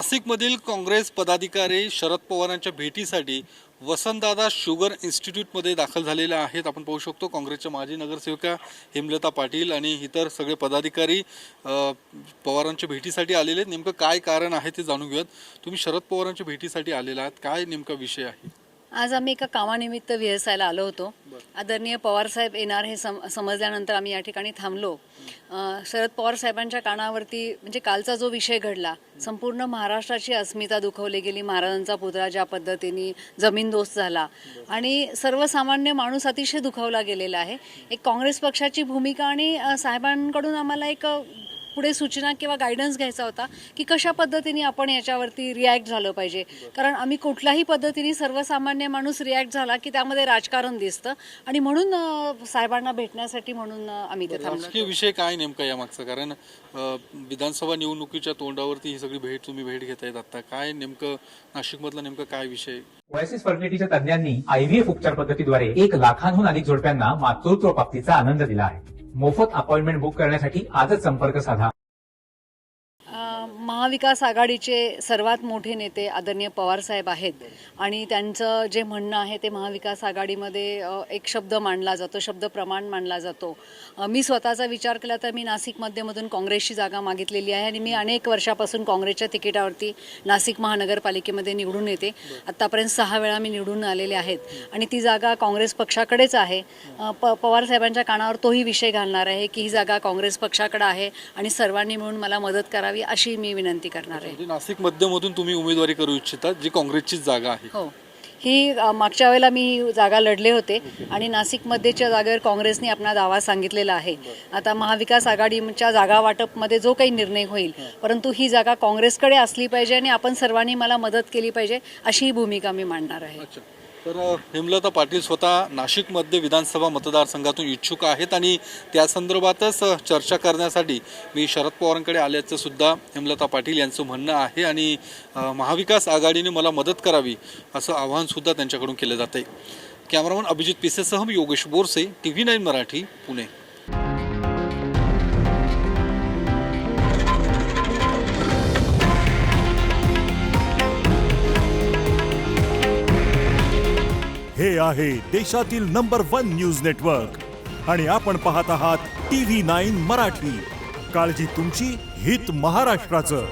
नाशिकमधील काँग्रेस पदाधिकारी शरद पवारांच्या भेटीसाठी वसंतदादा शुगर इन्स्टिट्यूटमध्ये दाखल झालेले आहेत। आपण पाहू शकतो काँग्रेसच्या माजी नगरसेविका हेमलता पाटील आणि इतर सगळे पदाधिकारी पवारांच्या भेटीसाठी आलेले आहेत। नेमकं काय कारण आहे ते जाणून घेऊयात। तुम्ही शरद पवारांच्या भेटीसाठी आलेला आहात, काय नेमका विषय आहे? आज आम्ही एका कामानिमित्त विहसायला आलो होतो। आदरणीय पवार साहेब येणार हे समजल्यानंतर आम्ही या ठिकाणी थांबलो। शरद पवार साहेबांच्या कानावरती म्हणजे कालचा जो विषय घडला, संपूर्ण महाराष्ट्राची अस्मिता दुखवली गेली। महाराजांचा पुतळा ज्या पद्धतीने जमीनदोस्त झाला आणि सर्वसामान्य माणूस अतिशय दुखावला गेलेला आहे। एक काँग्रेस पक्षाची भूमिका आणि साहेबांकडून आम्हाला एक पुढे सूचना किंवा गायडन्स घ्यायचा होता की कशा पद्धतीने आपण याच्यावरती रिॲक्ट झालं पाहिजे। कारण आम्ही कुठल्याही पद्धतीने सर्वसामान्य माणूस रिॲक्ट झाला की त्यामध्ये राजकारण दिसतं आणि म्हणून साहेबांना भेटण्यासाठी म्हणून आम्ही ते थांबलो। राजकीय विषय काय नेमका यामागचा? कारण विधानसभा निवडणुकीच्या तोंडावरती ही सगळी तुम्ही भेट घेतायत, आता काय नेमकं नाशिकमधला नेमका काय विषय? ओएसिस फर्टिलिटीच्या तज्ञांनी आयव्हीएफ उपचार पद्धतीद्वारे 1 लाखांहून अधिक जोडप्यांना मातृत्व प्राप्तीचा आनंद दिला आहे। मोफत अपॉइंटमेंट बुक करण्यासाठी आजच संपर्क साधा। महाविकास आघाडीचे सर्वात मोठे नेते आदरणीय पवार साहेब आहेत आणि त्यांचं जे म्हणणं आहे ते महाविकास आघाडीमध्ये एक शब्द मांडला जातो, शब्द प्रमाण मांडला जातो। मी स्वतःचा विचार केला तर मी नाशिक मध्यमधून काँग्रेसची जागा मागितलेली आहे आणि मी अनेक वर्षापासून काँग्रेसच्या तिकिटावरती नाशिक महानगरपालिकेमध्ये निवडून येते। आत्तापर्यंत 6 वेळा मी निवडून आलेले आहेत आणि ती जागा काँग्रेस पक्षाकडेच आहे। पवार साहेबांच्या कानावर तोही विषय घालणार आहे की ही जागा काँग्रेस पक्षाकडे आहे आणि सर्वांनी मिळून मला मदत करावी अशी मी विनंती करणार आहे। नाशिक मध्यमधून तुम्ही उमेदवारी करू इच्छिता, जी काँग्रेसची जागा आहे? हो, ही मागच्या वेळेला मी जागा लढले होते आणि नाशिक मध्येच्या जागेवर काँग्रेसने आपला दावा सांगितलेला आहे। आता महाविकास आघाडीच्या जागा वाटपमध्ये जो काही निर्णय होईल, परंतु ही जागा काँग्रेसकडे असली पाहिजे आणि आपण सर्वांनी मला मदत केली पाहिजे अशी ही भूमिका मी मांडणार आहे। तर हेमलता पाटील स्वतः नाशिकमध्ये विधानसभा मतदारसंघातून इच्छुक आहेत आणि त्या संदर्भातच चर्चा करण्यासाठी मी शरद पवारांकडे आल्याचं सुद्धा हेमलता पाटील यांचं म्हणणं आहे आणि महाविकास आघाडीने मला मदत करावी असं आवाहन सुद्धा त्यांच्याकडून केलं जात आहे। कॅमेरामन अभिजित पिसेसह मी योगेश बोरसे, TV9 मराठी, पुणे। हे आहे देशातील नंबर 1 न्यूज नेटवर्क आणि आपण पाहत आहात TV9 मराठी। काळजी तुमची, हित महाराष्ट्राचं।